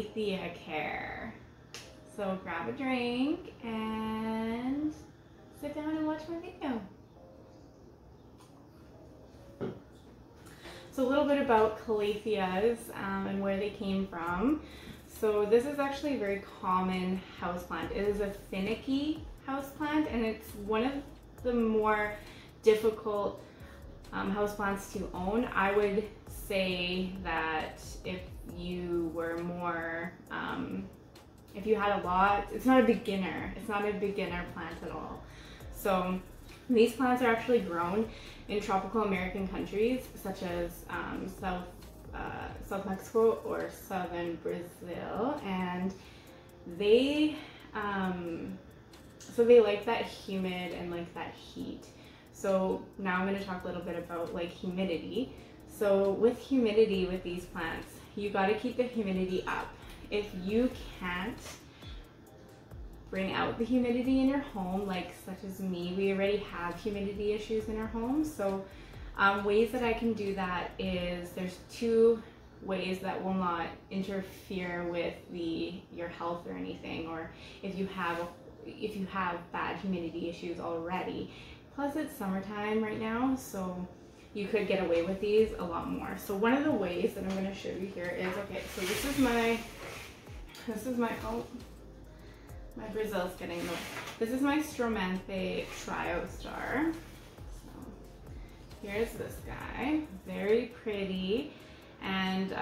Calathea care. So grab a drink and sit down and watch my video. So a little bit about Calatheas and where they came from. So this is actually a very common houseplant. It is a finicky houseplant, and it's one of the more difficult houseplants to own. I would say that if you were more, if you had a lot, it's not a beginner plant at all. So these plants are actually grown in tropical American countries such as South Mexico or southern Brazil, and they so they like that humid and like that heat. So now I'm going to talk a little bit about like humidity. So with humidity with these plants, you got to keep the humidity up. If you can't bring out the humidity in your home, like such as me, we already have humidity issues in our home. So ways that I can do that is there's two ways that will not interfere with your health or anything, or if you have bad humidity issues already. Plus it's summertime right now, so you could get away with these a lot more. So one of the ways that I'm going to show you here is, okay, so this is my oh, my Brazil's getting low. This is my Stromanthe Tryout star. So here's this guy, very pretty, and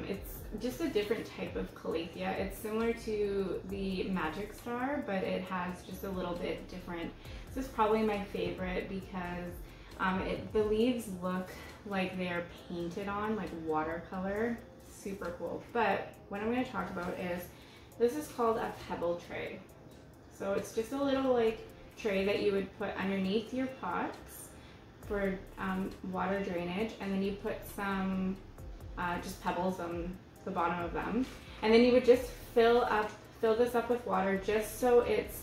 it's just a different type of Calathea. It's similar to the Magic Star, but it has just a little bit different. This is probably my favorite because the leaves look like they're painted on, like watercolor. Super cool. But what I'm going to talk about is, this is called a pebble tray. So it's just a little like tray that you would put underneath your pots for water drainage, and then you put some just pebbles on the bottom of them, and then you would just fill this up with water just so it's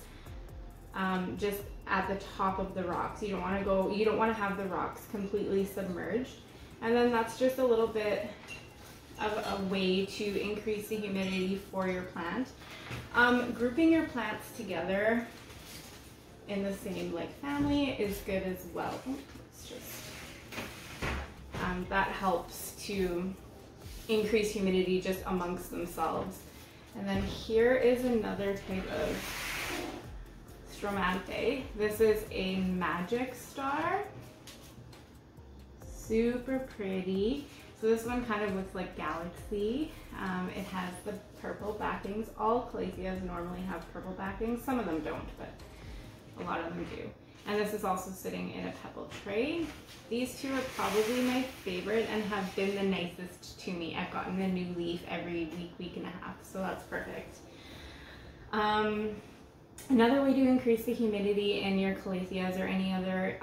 just at the top of the rocks. You don't want to have the rocks completely submerged, and then that's just a little bit of a way to increase the humidity for your plant. Grouping your plants together in the same like family is good as well. It's just that helps to increase humidity just amongst themselves. And then here is another type of Stromanthe. This is a Magic Star. Super pretty. So this one kind of looks like Galaxy. It has the purple backings. All Calatheas normally have purple backings. Some of them don't, but a lot of them do. And this is also sitting in a pebble tray. These two are probably my favorite and have been the nicest to me. I've gotten a new leaf every week and a half, so that's perfect. Another way to increase the humidity in your Calatheas or any other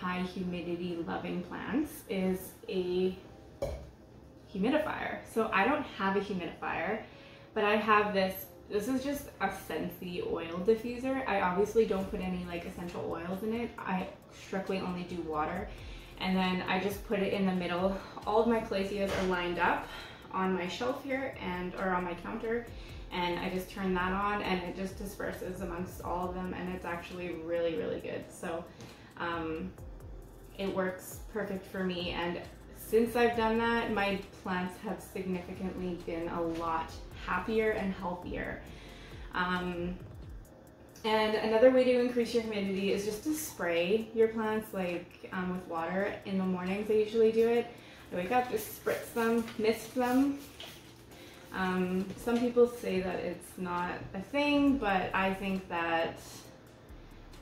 high humidity loving plants is a humidifier. So I don't have a humidifier, but I have this. This is just a Scentsy oil diffuser. I obviously don't put any like essential oils in it. I strictly only do water. And then I just put it in the middle. All of my Calatheas are lined up on my shelf here or on my counter. And I just turn that on and it just disperses amongst all of them, and it's actually really, really good. So it works perfect for me, and since I've done that, my plants have significantly been a lot happier and healthier. And another way to increase your humidity is just to spray your plants like with water. In the mornings I usually do it. I wake up, just spritz them, mist them. Some people say that it's not a thing, but I think that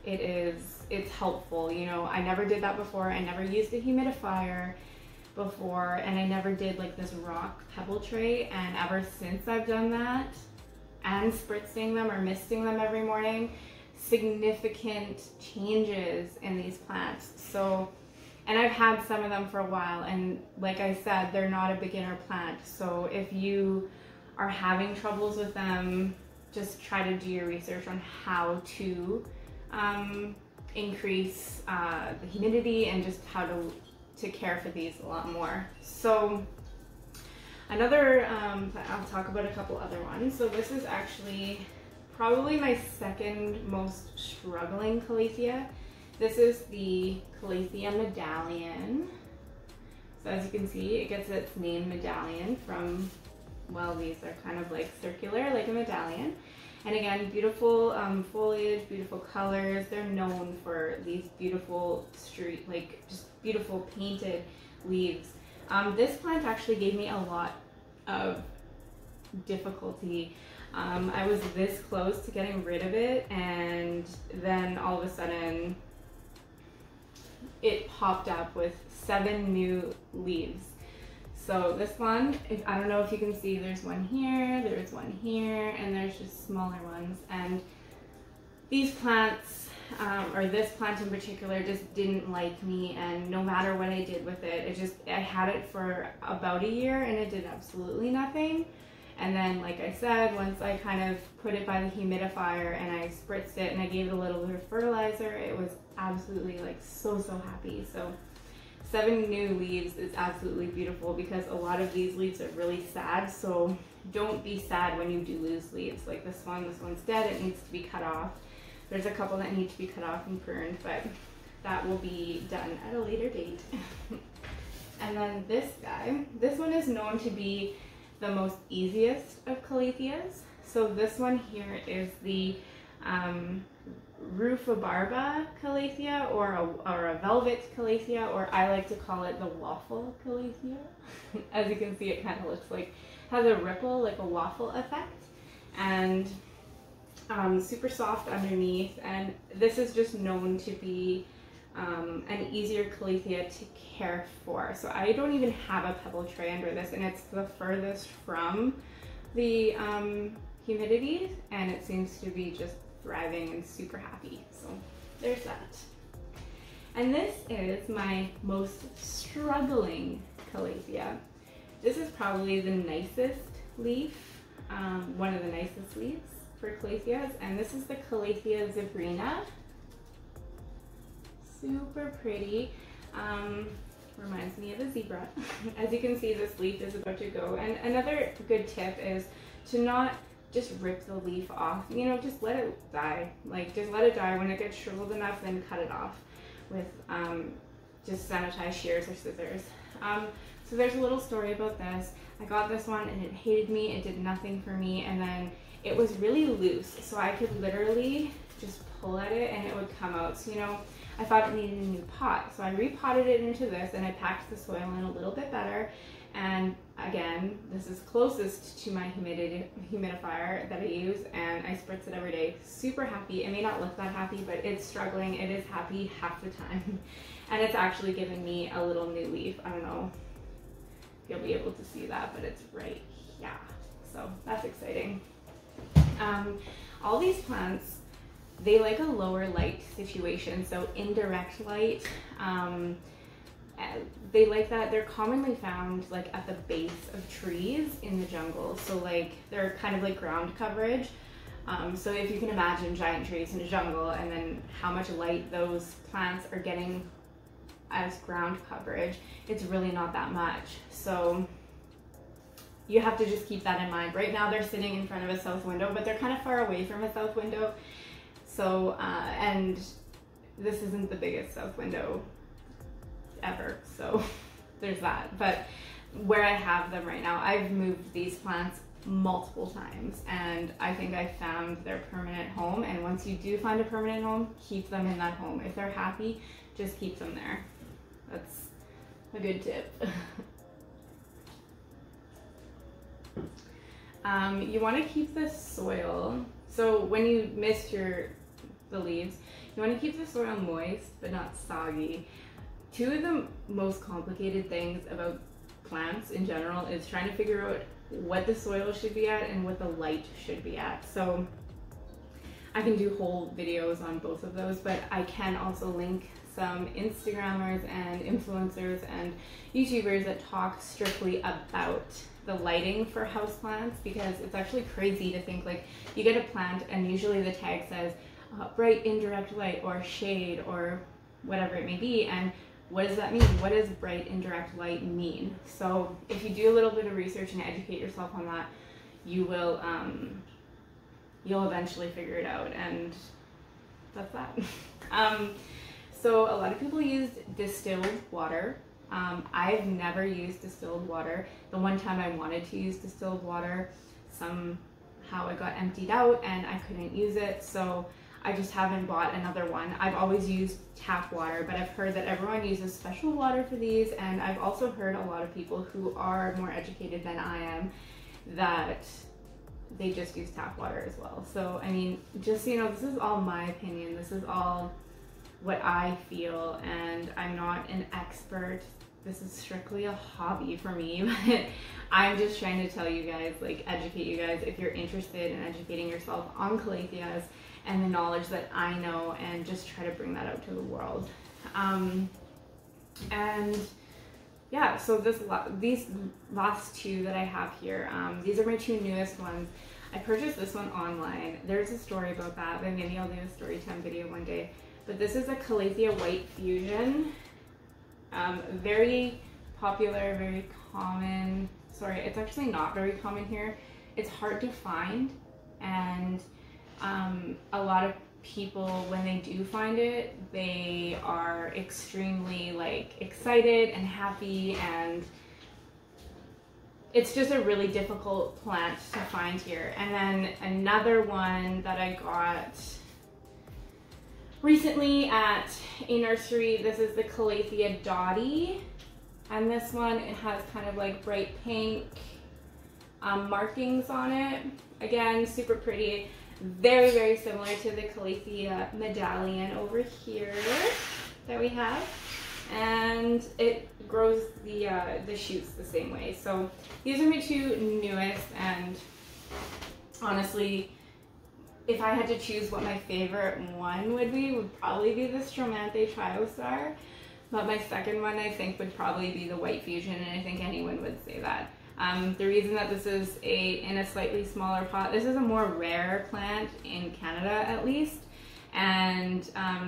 it's helpful. You know, I never did that before. I never used a humidifier before, and I never did like this rock pebble tray, and ever since I've done that and spritzing them or misting them every morning, significant changes in these plants. So, and I've had some of them for a while, and like I said, they're not a beginner plant. So if you are having troubles with them, just try to do your research on how to increase the humidity and just how to care for these a lot more. So I'll talk about a couple other ones. So this is actually probably my second most struggling Calathea. This is the Colossium Medallion. So as you can see, it gets its name medallion from, well, these are kind of like circular, like a medallion. And again, beautiful foliage, beautiful colors. They're known for these beautiful just beautiful painted leaves. This plant actually gave me a lot of difficulty. I was this close to getting rid of it, and then all of a sudden it popped up with 7 new leaves. So this one, I don't know if you can see, there's one here, there's one here, and there's just smaller ones. And these plants, or this plant in particular, just didn't like me, and no matter what I did with it, I had it for about a year and it did absolutely nothing. And then, like I said, once I kind of put it by the humidifier and I spritzed it and I gave it a little bit of fertilizer, it was absolutely like so happy. So 7 new leaves is absolutely beautiful, because a lot of these leaves are really sad. So don't be sad when you do lose leaves. Like this one's dead, it needs to be cut off. There's a couple that need to be cut off and pruned, but that will be done at a later date. And then this guy, this one is known to be the most easiest of Calatheas. So this one here is the Rhubarba Calathea, or a velvet Calathea, or I like to call it the waffle Calathea. As you can see, it kind of looks like, has a ripple, like a waffle effect, and super soft underneath. And this is just known to be an easier Calathea to care for. So I don't even have a pebble tray under this, and it's the furthest from the humidity, and it seems to be just thriving and super happy. So there's that. And this is my most struggling Calathea. This is probably the nicest leaf, one of the nicest leaves for Calatheas, and this is the Calathea zebrina. Super pretty. Reminds me of a zebra. As you can see, this leaf is about to go. And another good tip is to not just rip the leaf off. You know, just let it die. Like, just let it die. When it gets shriveled enough, then cut it off with just sanitized shears or scissors. So there's a little story about this. I got this one and it hated me. It did nothing for me. And then it was really loose, so I could literally just pull at it and it would come out. So, you know, I thought it needed a new pot, so I repotted it into this, and I packed the soil in a little bit better. And again, this is closest to my humidifier that I use, and I spritz it every day. Super happy. It may not look that happy, but it's struggling. It is happy half the time. And it's actually given me a little new leaf. I don't know if you'll be able to see that, but it's right here. So that's exciting. All these plants, they like a lower light situation, so indirect light. They like that. They're commonly found like at the base of trees in the jungle, so like they're kind of like ground coverage. So if you can imagine giant trees in a jungle, and then how much light those plants are getting as ground coverage, it's really not that much. So you have to just keep that in mind. Right now they're sitting in front of a south window, but they're kind of far away from a south window. So, and this isn't the biggest south window ever, so there's that. But where I have them right now, I've moved these plants multiple times, and I think I found their permanent home. And once you do find a permanent home, keep them in that home. If they're happy, just keep them there. That's a good tip. You want to keep the soil, so when you mist the leaves, you want to keep the soil moist but not soggy. Two of the most complicated things about plants in general is trying to figure out what the soil should be at and what the light should be at. So I can do whole videos on both of those, but I can also link some Instagrammers and influencers and YouTubers that talk strictly about the lighting for houseplants, because it's actually crazy to think like you get a plant and usually the tag says bright indirect light or shade or whatever it may be, and what does that mean? What does bright indirect light mean? So if you do a little bit of research and educate yourself on that, you will you'll eventually figure it out, and that's that. So a lot of people use distilled water. I've never used distilled water. The one time I wanted to use distilled water, somehow it got emptied out and I couldn't use it, so I just haven't bought another one. I've always used tap water, but I've heard that everyone uses special water for these, and I've also heard a lot of people who are more educated than I am that they just use tap water as well. So, I mean, just so you know, this is all my opinion. This is all what I feel, and I'm not an expert. This is strictly a hobby for me, but I'm just trying to tell you guys, like, educate you guys if you're interested in educating yourself on Calatheas and the knowledge that I know, and just try to bring that out to the world. And yeah, so these last two that I have here, these are my two newest ones. I purchased this one online. There's a story about that, but maybe I'll do a story time video one day. But this is a Calathea White Fusion. Very popular, very common. Sorry, it's actually not very common here. It's hard to find, and a lot of people, when they do find it, they are extremely like excited and happy, and it's just a really difficult plant to find here. And then another one that I got recently at a nursery, this is the Calathea Dotty, and this one, it has kind of like bright pink markings on it. Again, super pretty. Very, very similar to the Calathea Medallion over here that we have, and it grows the shoots the same way. So these are my two newest, and honestly, if I had to choose what my favorite one would probably be the Stromanthe Triostar, but my second one I think would probably be the White Fusion, and I think anyone would say that. The reason that this is in a slightly smaller pot, this is a more rare plant in Canada at least, and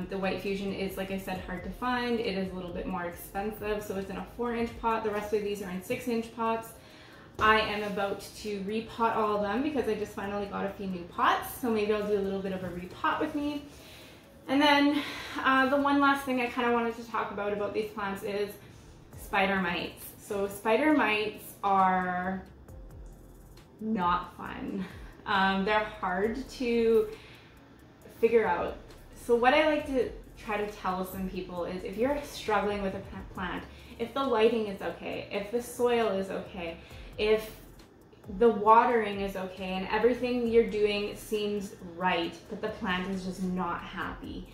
the White Fusion is, like I said, hard to find. It is a little bit more expensive, so it's in a 4-inch pot. The rest of these are in 6-inch pots. I am about to repot all of them because I just finally got a few new pots, so maybe I'll do a little bit of a repot with me. And then the one last thing I kind of wanted to talk about these plants is spider mites. So spider mites are not fun. They're hard to figure out. So what I like to try to tell some people is, if you're struggling with a plant, if the lighting is okay, if the soil is okay, if the watering is okay, and everything you're doing seems right, but the plant is just not happy,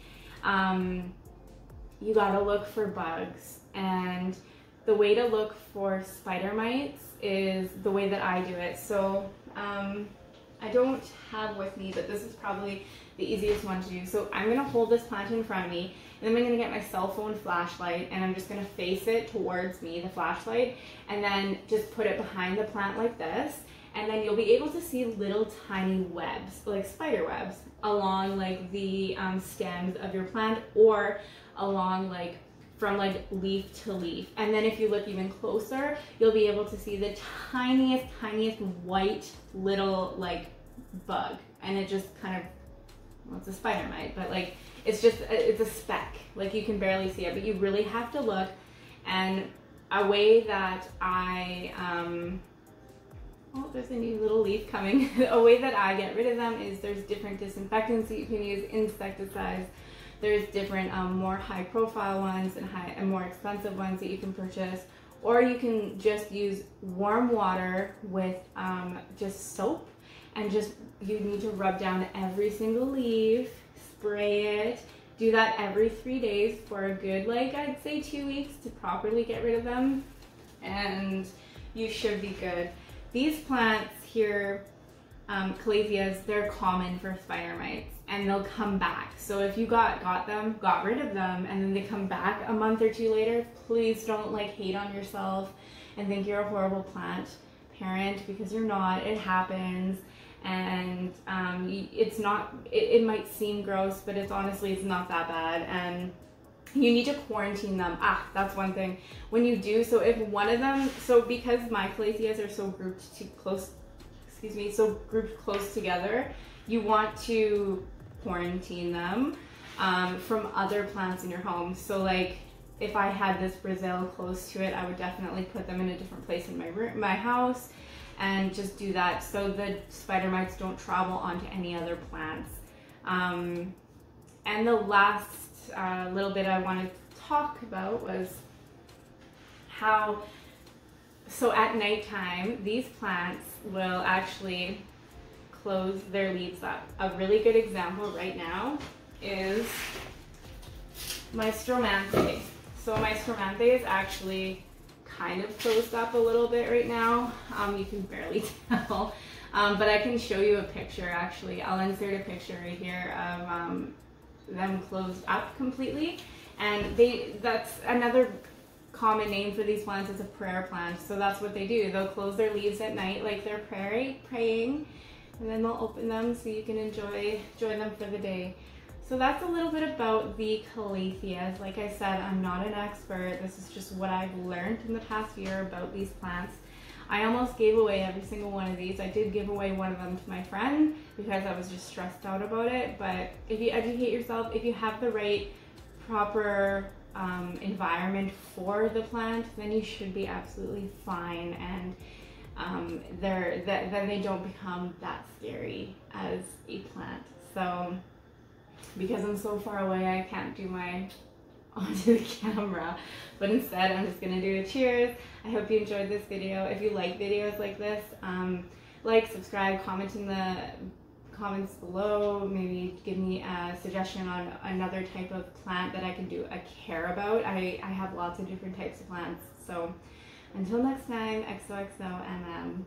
you gotta look for bugs. And the way to look for spider mites is the way that I do it. So I don't have with me, but this is probably the easiest one to do. So I'm gonna hold this plant in front of me, and then I'm gonna get my cell phone flashlight, and I'm just gonna face it towards me, the flashlight, and then just put it behind the plant like this. And then you'll be able to see little tiny webs, like spider webs, along like the stems of your plant, or along like from like leaf to leaf. And then if you look even closer, you'll be able to see the tiniest white little like bug. And it just kind of, well, it's a spider mite, but like it's a speck. Like you can barely see it, but you really have to look. And a way that I, oh, there's a new little leaf coming. A way that I get rid of them is there's different disinfectants that you can use, insecticides. There's different more high profile ones and more expensive ones that you can purchase. Or you can just use warm water with just soap, and you need to rub down every single leaf, spray it. Do that every 3 days for a good, like I'd say 2 weeks, to properly get rid of them, and you should be good. These plants here, Calatheas, they're common for spider mites, and they'll come back. So if you got rid of them, and then they come back a month or two later, please don't like hate on yourself and think you're a horrible plant parent, because you're not. It happens, and it's not. It might seem gross, but it's honestly not that bad. And you need to quarantine them. That's one thing. When you do, so if one of them, so because my Calatheas are so grouped close together, you want to quarantine them from other plants in your home. So like if I had this Brazil close to it, I would definitely put them in a different place in my house and just do that so the spider mites don't travel onto any other plants. And the last little bit I wanted to talk about was how, so at nighttime, these plants will actually close their leaves up. A really good example right now is my Stromanthe. So my Stromanthe is actually kind of closed up a little bit right now. You can barely tell, but I can show you a picture actually. I'll insert a picture right here of them closed up completely. And that's another common name for these plants is a prayer plant. So that's what they do. They'll close their leaves at night like they're praying, and then they'll open them so you can enjoy them for the day. So that's a little bit about the Calatheas. Like I said, I'm not an expert. This is just what I've learned in the past year about these plants. I almost gave away every single one of these. I did give away one of them to my friend because I was just stressed out about it. But if you educate yourself, if you have the right proper environment for the plant, then you should be absolutely fine, and then they don't become that scary as a plant. So because I'm so far away, I can't do my onto the camera, but instead I'm just gonna do a cheers. I hope you enjoyed this video. If you like videos like this, like, subscribe, comment in the comments below, maybe give me a suggestion on another type of plant that I can do a care about. I have lots of different types of plants. So until next time, XOXO and